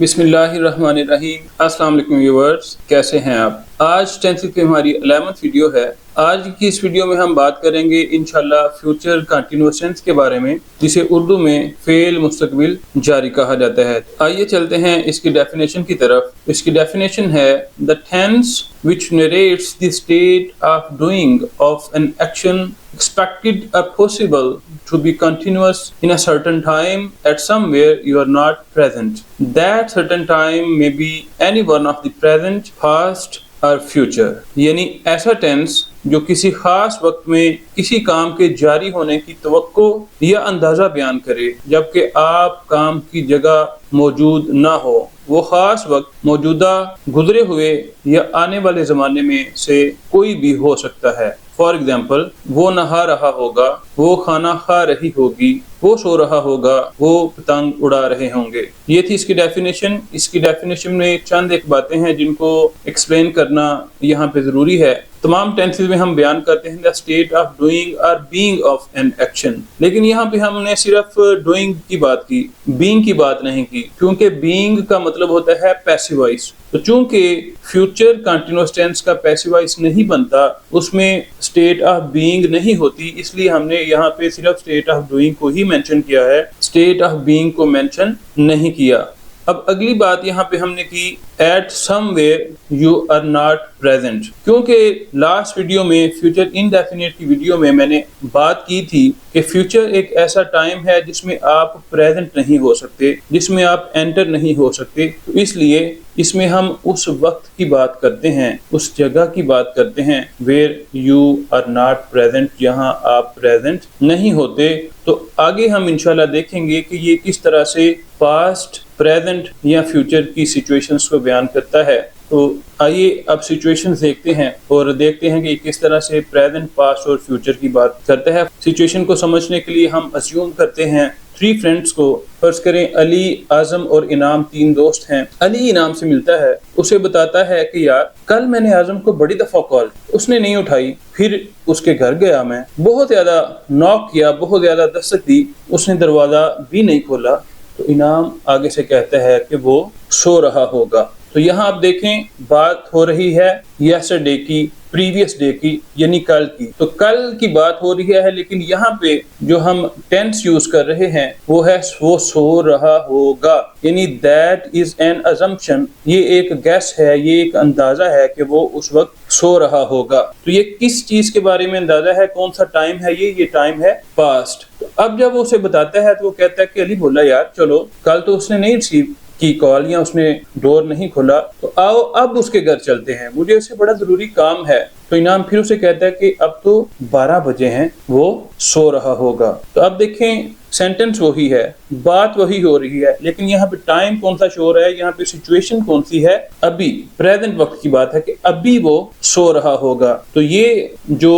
बिस्मिल्लाहिर्रहमानिर्रहीम। अस्सलाम वालेकुम व्यूअर्स, कैसे हैं आप? आज टेंथ की हमारी 11th वीडियो है। आज की इस वीडियो में हम बात करेंगे इंशाल्लाह फ्यूचर कंटिन्यूअस टेंस के बारे में, जिसे उर्दू में फेल मुस्तकबिल जारी कहा जाता है। आइए चलते हैं इसकी डेफिनेशन की तरफ। इसकी डेफिनेशन है the tense which narrates the state of doing of an action expected or possible to be continuous in a certain time at somewhere you are not present. That certain time may be any one of the present, past और future. यानी ऐसा tense जो किसी खास वक्त में किसी काम के जारी होने की तवक्को या अंदाजा बयान करे, जबकि आप काम की जगह मौजूद ना हो। वो खास वक्त मौजूदा, गुजरे हुए या आने वाले ज़माने में से कोई भी हो सकता है। फॉर एग्जाम्पल, वो नहा रहा होगा, वो खाना खा रही होगी, वो सो रहा होगा, वो पतंग उड़ा रहे होंगे। ये थी इसकी डेफिनेशन। इसकी डेफिनेशन में चंद एक बातें हैं जिनको एक्सप्लेन करना यहाँ पे ज़रूरी है। तमाम टेंसेस में हम बयान करते हैं द स्टेट ऑफ डूइंग और बीइंग ऑफ एन एक्शन, लेकिन यहाँ पे हमने सिर्फ डूइंग की बात की, बीइंग की बात नहीं की, क्योंकि बीइंग का मतलब होता है पैसिव वॉइस। तो चूंकि फ्यूचर कंटिन्यूअस टेंस का पैसिव वॉइस नहीं बनता, उसमें स्टेट ऑफ बीइंग नहीं होती, इसलिए हमने यहाँ पे सिर्फ स्टेट ऑफ डूइंग को ही मेंशन किया है, स्टेट ऑफ बीइंग को मेंशन नहीं किया। अब अगली बात यहाँ पे हमने की at somewhere you are not present, क्योंकि लास्ट वीडियो में फ्यूचर इनडेफिनिट की वीडियो में मैंने बात की थी कि फ्यूचर एक ऐसा टाइम है जिसमें आप प्रेजेंट नहीं हो सकते, जिसमें आप एंटर नहीं हो सकते। तो इसलिए इसमें हम उस वक्त की बात करते हैं, उस जगह की बात करते हैं where you are not present, जहां आप प्रेजेंट नहीं होते। तो आगे हम इंशाल्लाह देखेंगे कि ये किस तरह से पास्ट, प्रेजेंट या फ्यूचर की सिचुएशंस को बयान करता है। तो आइए अब सिचुएशंस देखते हैं और देखते हैं कि किस तरह से प्रेजेंट, पास्ट और फ्यूचर की बात करता है। सिचुएशन को समझने के लिए हम अज्यूम करते हैं 3 फ्रेंड्स को। फर्ज करें अली, आजम और इनाम 3 दोस्त हैं। अली इनाम से मिलता है, उसे बताता है कि यार कल मैंने आजम को बड़ी दफा कॉल, उसने नहीं उठाई, फिर उसके घर गया, मैं बहुत ज्यादा नॉक किया, बहुत ज्यादा दस्तक दी, उसने दरवाजा भी नहीं खोला। तो इनाम आगे से कहता है कि वो सो रहा होगा। तो यहाँ आप देखें बात हो रही है यस्टरडे की, प्रीवियस डे की, यानी कल की। तो कल की बात हो रही है, लेकिन यहाँ पे जो हम टेंस यूज कर रहे हैं वो है वो सो रहा होगा, यानी दैट इज एन अजम्पशन। ये एक गैस है, ये एक अंदाजा है कि वो उस वक्त सो रहा होगा। तो ये किस चीज के बारे में अंदाजा है, कौन सा टाइम है ये टाइम है पास्ट। तो अब जब वो उसे बताता है तो वो कहता है कि अली बोला यार चलो, कल तो उसने नहीं रिसीव की कॉल या उसने डोर नहीं खोला, तो आओ अब उसके घर चलते हैं, मुझे उससे बड़ा जरूरी काम है। तो इनाम फिर उसे कहता है कि अब तो 12 बजे हैं, वो सो रहा होगा। तो अब देखें सेंटेंस वही है, बात वही हो रही है, लेकिन यहाँ पे टाइम कौन सा शो हो रहा है, यहाँ पे सिचुएशन कौन सी है, अभी प्रेजेंट वक्त की बात है कि अभी वो सो रहा होगा। तो ये जो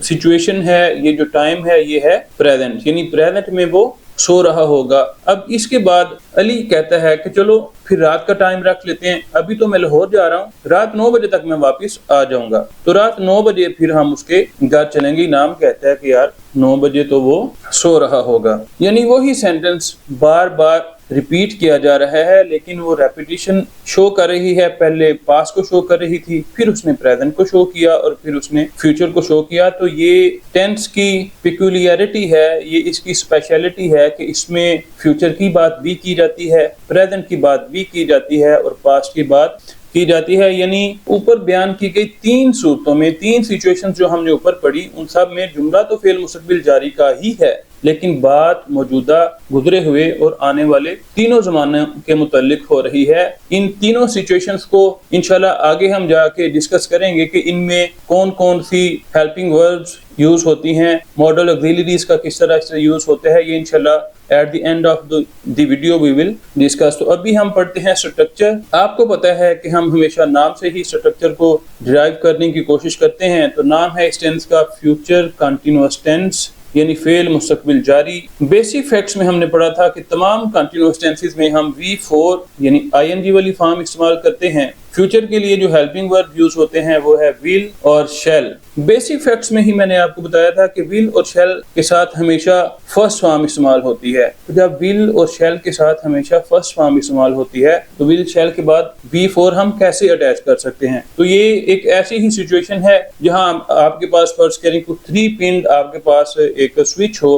सिचुएशन है, ये जो टाइम है, ये है प्रेजेंट, यानी प्रेजेंट में वो सो रहा होगा। अब इसके बाद अली कहता है कि चलो फिर रात का टाइम रख लेते हैं, अभी तो मैं लाहौर जा रहा हूँ, रात 9 बजे तक मैं वापस आ जाऊंगा। तो रात 9 बजे फिर हम उसके घर चलेंगे। इनाम कहता है कि यार 9 बजे तो वो सो रहा होगा, यानी वही सेंटेंस बार बार रिपीट किया जा रहा है, लेकिन वो रेपिटेशन शो कर रही है। पहले पास्ट को शो कर रही थी, फिर उसने प्रेजेंट को शो किया और फिर उसने फ्यूचर को शो किया। तो ये टेंस की पिक्यूलियरिटी है, ये इसकी स्पेशलिटी है कि इसमें फ्यूचर की बात भी की जाती है, प्रेजेंट की बात भी की जाती है और पास्ट की बात की जाती है। यानी ऊपर बयान की गई 3 सूरतों में, 3 सिचुएशन जो हमने ऊपर पढ़ी, उन सब में जुमला तो फेल मुस्तकबिल जारी का ही है, लेकिन बात मौजूदा, गुजरे हुए और आने वाले तीनों ज़माने के मुतालिक हो रही है। इन तीनों सिचुएशंस को इंशाल्लाह आगे हम जाके डिस्कस करेंगे कि इनमें कौन कौन सी हेल्पिंग वर्ब्स यूज होती हैं, मॉडल ऑक्सिलरीज का किस तरह से यूज होता है, ये इंशाल्लाह at the end of the video we will discuss. तो अभी हम पढ़ते हैं स्ट्रक्चर। आपको पता है कि हम हमेशा नाम से ही स्ट्रक्चर को डिराइव करने की कोशिश करते हैं। तो नाम है इस टेंस का फ्यूचर कंटिन्यूअस टेंस, यानी फेल मुस्तकबिल जारी। बेसिक फैक्ट्स में हमने पढ़ा था कि तमाम कंटिन्यूअस टेंसेस में हम V4 यानी ING वाली फॉर्म इस्तेमाल करते हैं। फ्यूचर के लिए जो हेल्पिंग वर्ब यूज होते हैं वो है विल और शैल। बेसिक फैक्ट्स में ही मैंने आपको बताया था कि विल और शैल के साथ हमेशा फर्स्ट फॉर्म इस्तेमाल होती है। तो जब विल और शैल के साथ हमेशा फर्स्ट फॉर्म इस्तेमाल होती है तो विल शैल के बाद V4 हम कैसे अटैच कर सकते हैं। तो ये एक ऐसी ही सिचुएशन है जहां आपके पास फर्स्ट करें को 3 पिन आपके पास एक स्विच हो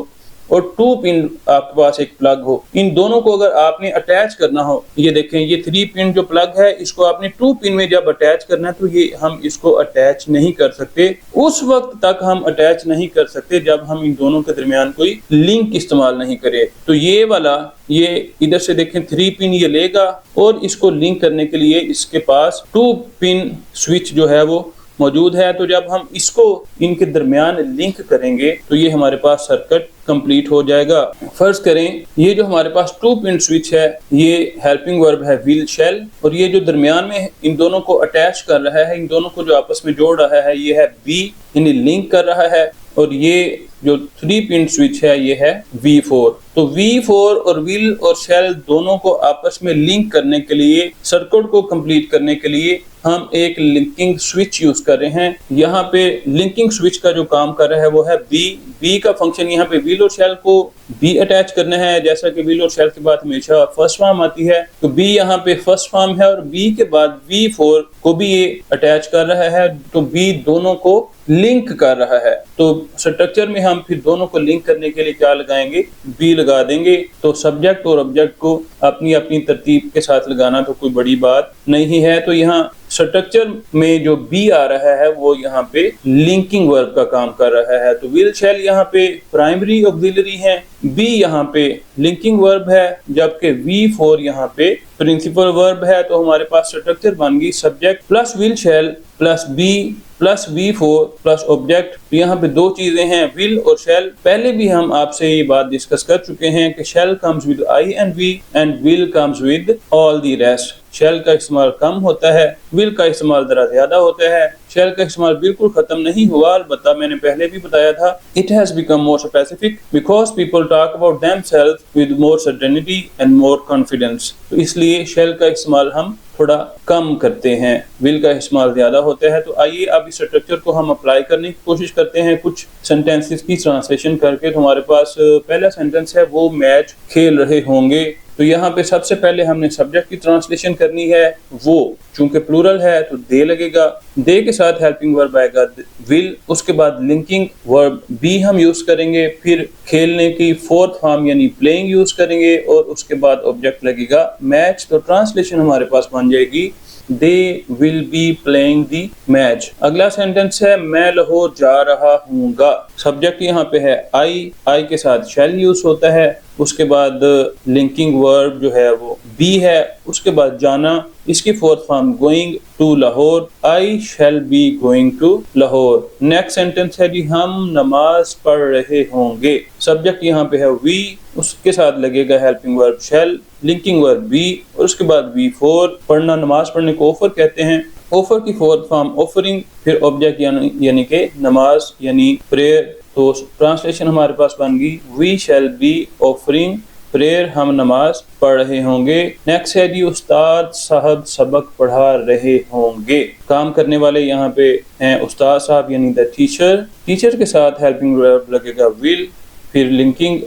और 2 पिन आपके पास एक प्लग हो। इन दोनों को अगर आपने अटैच करना हो, ये देखें ये 3 पिन जो प्लग है इसको आपने 2 पिन में जब अटैच करना है तो ये हम इसको अटैच नहीं कर सकते। उस वक्त तक हम अटैच नहीं कर सकते जब हम इन दोनों के दरमियान कोई लिंक इस्तेमाल नहीं करें। तो ये वाला ये इधर से देखें 3 पिन ये लेगा और इसको लिंक करने के लिए इसके पास 2 पिन स्विच जो है वो मौजूद है। तो जब हम इसको इनके दरमियान लिंक करेंगे तो ये हमारे पास सर्किट कंप्लीट हो जाएगा। फर्ज करें ये जो हमारे पास 2 पिन स्विच है ये हेल्पिंग वर्ब है विल शैल, और ये जो दरमियान में इन दोनों को अटैच कर रहा है, इन दोनों को जो आपस में जोड़ रहा है ये है बी, यानी लिंक कर रहा है। और ये जो 3 पिन स्विच है ये है V4। तो V4 और विल और शैल दोनों को आपस में लिंक करने के लिए, सर्किट को कंप्लीट करने के लिए हम एक लिंकिंग स्विच यूज कर रहे हैं। यहाँ पे लिंकिंग स्विच का जो काम कर रहा है वो है बी का फंक्शन यहाँ पे विल और शैल को बी अटैच करना है। जैसा कि विल और शैल के बाद हमेशा फर्स्ट फॉर्म आती है तो बी यहाँ पे फर्स्ट फॉर्म है और बी के बाद V4 को भी ये अटैच कर रहा है, तो बी दोनों को लिंक कर रहा है। तो स्ट्रक्चर में हम फिर दोनों को लिंक करने के लिए क्या लगाएंगे, बी लगा देंगे। तो सब्जेक्ट और ऑब्जेक्ट को अपनी अपनी तरतीब के साथ लगाना तो कोई बड़ी बात नहीं है। तो यहाँ स्ट्रक्चर में जो बी आ रहा है वो यहाँ पे लिंकिंग वर्ब का काम कर रहा है। तो विल शैल यहाँ पे प्राइमरी ऑक्सिलरी है, बी यहाँ पे लिंकिंग वर्ब है, जबकि V4 यहाँ पे प्रिंसिपल वर्ब है। तो हमारे पास स्ट्रक्चर बन गई subject plus will shall plus be plus V4 plus object. तो यहाँ पे 2 चीजें हैं, विल और शैल। पहले भी हम आपसे ये बात डिस्कस कर चुके हैं कि shall comes with INV and will comes with all the rest. Shall का इस्तेमाल कम होता है, विल का इस्तेमाल जरा ज्यादा होता है। शैल का इस्तेमाल बिल्कुल खत्म नहीं हुआ, अलबत्ता मैंने पहले भी बताया था it has become more specific because people talk about themselves with more certainty and more confidence. तो इसलिए शैल का इस्तेमाल हम थोड़ा कम करते हैं, विल का इस्तेमाल ज्यादा होता है। तो आइए अब इस स्ट्रक्चर को हम अप्लाई करने की कोशिश करते हैं कुछ सेंटेंसेस की ट्रांसलेशन करके। तो हमारे पास पहला सेंटेंस है वो मैच खेल रहे होंगे। तो यहाँ पे सबसे पहले हमने सब्जेक्ट की ट्रांसलेशन करनी है, वो चूंकि प्लूरल है तो दे लगेगा, दे के साथ हेल्पिंग वर्ब आएगा विल, उसके बाद लिंकिंग वर्ब बी हम यूज करेंगे, फिर खेलने की 4th फॉर्म यानी प्लेइंग यूज करेंगे और उसके बाद ऑब्जेक्ट लगेगा मैच। तो ट्रांसलेशन हमारे पास बन जाएगी दे will be playing the match. अगला सेंटेंस है मैं लाहौर जा रहा हूँगा। सब्जेक्ट यहाँ पे है आई के साथ शैल यूज होता है, उसके बाद लिंकिंग वर्ब जो है वो बी है, उसके बाद जाना, इसकी 4th form going to Lahore, I shall be going to Lahore. Next sentence है जी हम नमाज पढ़ रहे होंगे। सब्जेक्ट यहाँ पे है वी, उसके साथ लगेगा helping verb shall, linking verb be और उसके बाद V4। पढ़ना, नमाज पढ़ने को ऑफर कहते हैं, ऑफर की 4th फॉर्म ऑफरिंग, फिर ऑब्जेक्ट यानी के नमाज यानी प्रेयर। तो ट्रांसलेशन हमारे पास बन गई we shall be offering prayer, हम नमाज पढ़ रहे होंगे। नेक्स्ट है जी उस्ताद साहब सबक पढ़ा रहे होंगे। काम करने वाले यहाँ पे हैं उस्ताद साहब यानी द टीचर। टीचर के साथ हेल्पिंग वर्ब लगेगा विल, फिर लिंकिंग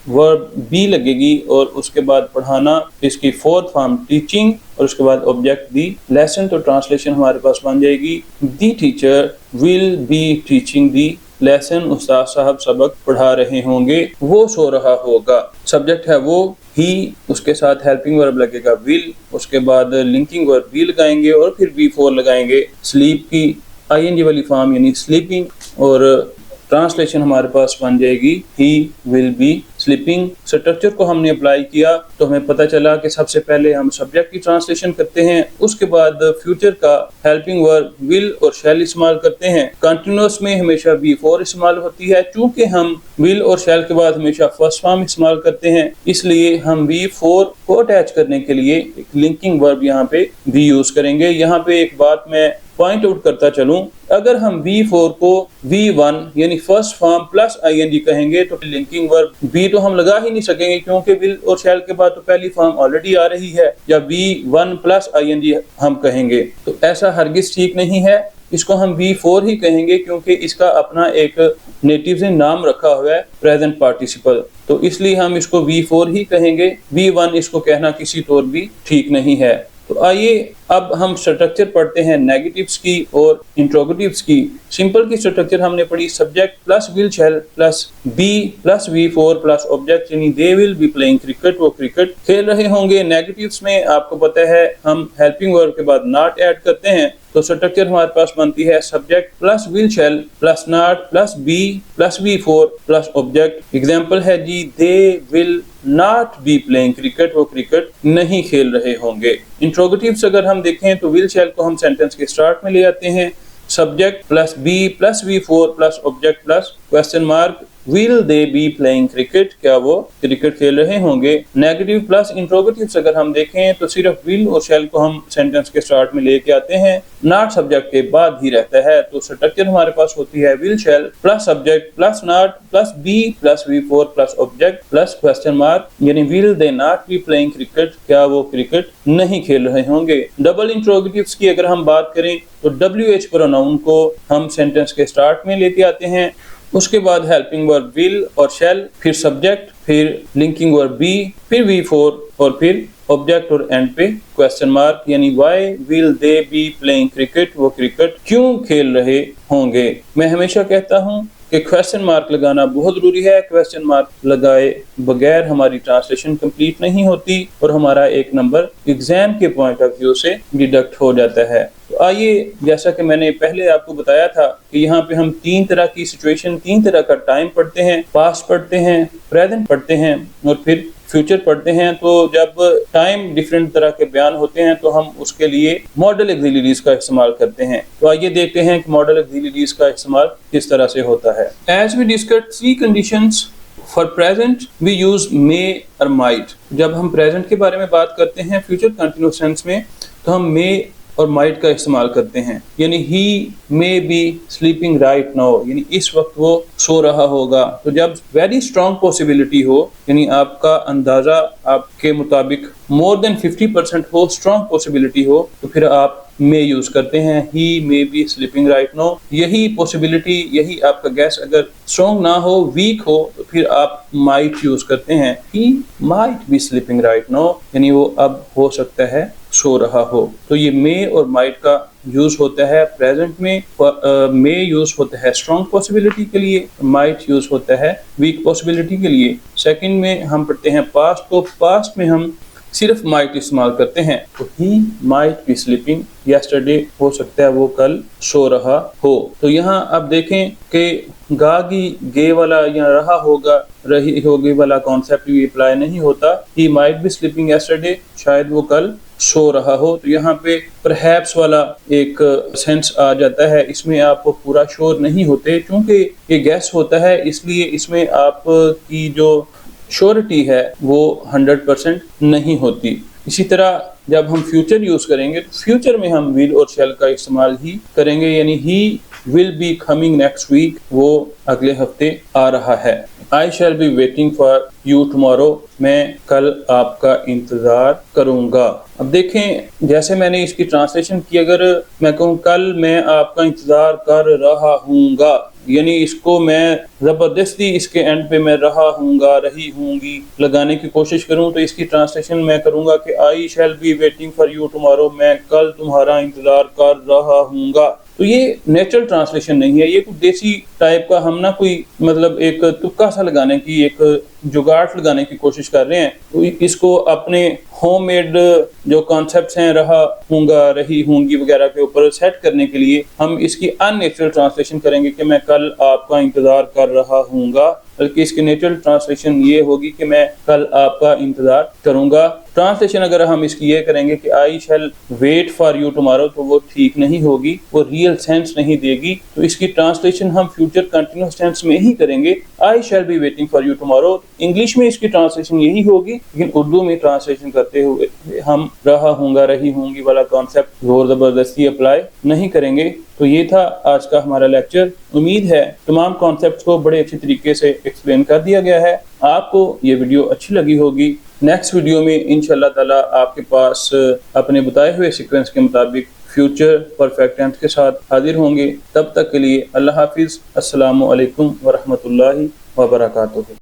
वर्ब बी लगेगी और उसके बाद पढ़ाना, इसकी 4th फॉर्म टीचिंग और उसके बाद ऑब्जेक्ट दी लेसन। तो ट्रांसलेशन हमारे पास बन जाएगी the teacher will be teaching the lesson, उस्ताद साहब सबक पढ़ा रहे होंगे, वो सो रहा होगा। सब्जेक्ट है वो ही, उसके साथ हेल्पिंग वर्ब लगेगा विल, उसके बाद लिंकिंग वर्ब बी लगाएंगे और फिर V4 लगाएंगे स्लीप की ING वाली फॉर्म यानी स्लीपिंग। और ट्रांसलेशन हमारे पास बन जाएगी ही विल बी स्लीपिंग। स्ट्रक्चर को हमने अप्लाई किया तो हमें पता चला कि सबसे पहले हम सब्जेक्ट की ट्रांसलेशन करते हैं, उसके बाद फ्यूचर का हेल्पिंग वर्ब विल और शैल इस्तेमाल करते हैं। कंटिन्यूअस में हमेशा V4 इस्तेमाल होती है, चूंकि हम विल और शैल के बाद हमेशा फर्स्ट फॉर्म इस्तेमाल करते हैं इसलिए हम V4 को अटैच करने के लिए एक लिंकिंग वर्ब यहाँ पे भी यूज करेंगे। यहाँ पे एक बात मैं पॉइंट आउट करता चलूं, अगर हम V4 को V1 यानी फर्स्ट फॉर्म प्लस ing कहेंगे तो लिंकिंग वर्ब V तो हम लगा ही नहीं सकेंगे, क्योंकि विल और शैल के बाद तो पहली फॉर्म ऑलरेडी आ रही है। या V1 प्लस ing हम कहेंगे तो ऐसा हरगिज ठीक नहीं है। इसको हम V4 ही कहेंगे, क्योंकि इसका अपना एक नेटिव से नाम रखा हुआ है प्रेजेंट पार्टिसिपल, तो इसलिए हम इसको V4 ही कहेंगे। V1 इसको कहना किसी तौर भी ठीक नहीं है। तो आइए अब हम स्ट्रक्चर पढ़ते हैं नेगेटिव्स की और इंट्रोगेटिव्स की। सिंपल की स्ट्रक्चर हमने पढ़ी, subject plus will shall plus be plus V4 plus object, यानी they will be playing cricket, वो क्रिकेट खेल रहे होंगे। नेगेटिव्स में आपको पता है हम हेल्पिंग वर्ब के बाद नॉट ऐड करते हैं, तो स्ट्रक्चर हमारे पास बनती है subject plus will shall plus not plus be plus V4 plus object. Example है जी, they will not be playing cricket, वो क्रिकेट नहीं खेल रहे होंगे। इंट्रोगेटिव्स अगर हम देखें तो विल शैल को हम सेंटेंस के स्टार्ट में ले आते हैं, subject plus be plus V4 plus object plus question mark, will they be playing cricket, क्या वो क्रिकेट खेल रहे होंगे। नेगेटिव प्लस इंट्रोगेटिव्स अगर हम देखें तो सिर्फ विल और शैल को हम सेंटेंस के स्टार्ट में लेके आते हैं, नॉट सब्जेक्ट के बाद ही रहता है। तो स्ट्रक्चर हमारे पास होती है will shall plus subject plus not plus be plus V4 plus object plus question mark, यानी will they not be playing cricket, क्या वो क्रिकेट नहीं खेल रहे होंगे। डबल इंट्रोगेटिव्स की अगर हम बात करें तो WH प्रोनाउन को हम सेंटेंस के स्टार्ट में लेके आते हैं, उसके बाद हेल्पिंग वर्ब विल और शैल, फिर सब्जेक्ट, फिर लिंकिंग वर्ब बी, फिर V4 और फिर ऑब्जेक्ट और एंड पे क्वेश्चन मार्क, यानी why will they be playing cricket, वो क्रिकेट क्यों खेल रहे होंगे। मैं हमेशा कहता हूं कि क्वेश्चन मार्क लगाना बहुत जरूरी है। क्वेश्चन मार्क लगाए बगैर हमारी ट्रांसलेशन कंप्लीट नहीं होती और हमारा एक नंबर एग्जाम के पॉइंट ऑफ व्यू से डिडक्ट हो जाता है। तो आइए, जैसा कि मैंने पहले आपको बताया था कि यहाँ पे हम तीन तरह की सिचुएशन, तीन तरह का टाइम पढ़ते हैं, पास्ट पढ़ते हैं, प्रेजेंट पढ़ते हैं और फिर फ्यूचर पढ़ते हैं। तो जब टाइम डिफरेंट तरह के बयान होते हैं तो हम उसके लिए मॉडल ऑक्सिलरीज का इस्तेमाल करते हैं। तो आइए देखते हैं कि मॉडल ऑक्सिलरीज का इस्तेमाल किस तरह से होता है। As we discuss 3 conditions for present we use may और माइट। जब हम प्रेजेंट के बारे में बात करते हैं फ्यूचर कंटिन्यूअस टेंस में, तो हम मे और माइट का इस्तेमाल करते हैं, यानी he may be sleeping right now, यानी इस वक्त वो सो रहा होगा। तो जब वेरी स्ट्रॉन्ग पॉसिबिलिटी हो, यानी आपका अंदाजा आपके मुताबिक मोर देन 50% हो, स्ट्रॉन्ग पॉसिबिलिटी हो, तो फिर आप मे यूज करते हैं, he may be sleeping right now. यही पॉसिबिलिटी, यही आपका गैस अगर स्ट्रॉन्ग ना हो, वीक हो, तो फिर आप माइट यूज करते हैं, he might be sleeping right now, यानी वो अब हो सकता है सो रहा हो। तो ये मे और माइट का यूज होता है प्रेजेंट में। मे यूज होता है स्ट्रॉन्ग पॉसिबिलिटी के लिए, माइट यूज होता है वीक पॉसिबिलिटी के लिए। सेकंड में हम पढ़ते हैं पास्ट को, पास्ट में हम सिर्फ माइट इस्तेमाल करते हैं। तो he might be sleeping yesterday, हो सकता है वो कल सो रहा हो। तो यहाँ आप देखें कि गागी गे वाला या रहा होगा रही होगी वाला कॉन्सेप्ट भी अप्लाई नहीं होता। He might be sleeping yesterday, शायद वो कल सो रहा हो। तो यहाँ पे परहैप्स वाला एक सेंस आ जाता है, इसमें आप पूरा श्योर नहीं होते, क्योंकि ये गैस होता है, इसलिए इसमें आप की जो श्योरिटी है वो 100% नहीं होती। इसी तरह जब हम फ्यूचर यूज करेंगे तो फ्यूचर में हम विल और शैल का इस्तेमाल ही करेंगे, यानी he will be coming next week, वो अगले हफ्ते आ रहा है। I shall be waiting for you tomorrow, मैं कल आपका इंतजार करूंगा। अब देखें, जैसे मैंने इसकी ट्रांसलेशन की, अगर मैं कहूँ कल मैं आपका इंतजार कर रहा हूँगा, यानी इसको मैं जबरदस्ती इसके एंड पे मैं रहा हूँगा, रही हूँगी लगाने की कोशिश करूँ, तो इसकी ट्रांसलेशन मैं करूँगा कि I shall be waiting for you tomorrow, मैं कल तुम्हारा इंतजार कर रहा हूँगा। तो ये नेचुरल ट्रांसलेशन नहीं है, ये कुछ देसी टाइप का हम ना कोई मतलब एक तुक्का सा लगाने की, एक जुगाड़ लगाने की कोशिश कर रहे हैं। तो इसको अपने होममेड जो कॉन्सेप्ट्स हैं, रहा हूँगा, रही हूँगी वगैरह के ऊपर सेट करने के लिए हम इसकी अननेचुरल ट्रांसलेशन करेंगे कि मैं कल आपका इंतजार कर रहा हूँगा, बल्कि इसकी नेचुरल ट्रांसलेशन ये होगी कि मैं कल आपका इंतजार करूँगा। ٹرانسلیشن اگر ہم اس کی یہ کریں گے کہ I shall wait for you tomorrow, تو وہ ٹھیک نہیں ہوگی، وہ ریئل سینس نہیں دے گی. تو اس کی ٹرانسلیشن ہم فیوچر کنٹینیوس ٹینس میں ہی کریں گے، I shall be waiting for you tomorrow. English میں اس کی ٹرانسلیشن یہی ہوگی، لیکن اردو میں ٹرانسلیشن کرتے ہوئے ہم رہا ہوں گا رہی ہوں گی والا کانسیپٹ زور زبردستی اپلائی نہیں کریں گے. تو یہ تھا آج کا ہمارا لیکچر. امید ہے تمام کانسیپٹس کو بڑے اچھے طریقے سے ایکسپلین کر دیا گیا ہے. آپ کو یہ ویڈیو اچھی لگی ہوگی. نیکسٹ ویڈیو میں انشاءاللہ تعالی آپ کے پاس اپنے بتائے ہوئے سیکوینس کے مطابق فیوچر پرفیکٹ ٹینس کے ساتھ حاضر ہوں گے. تب تک کے لیے اللہ حافظ. السلام علیکم ورحمۃ اللہ وبرکاتہ.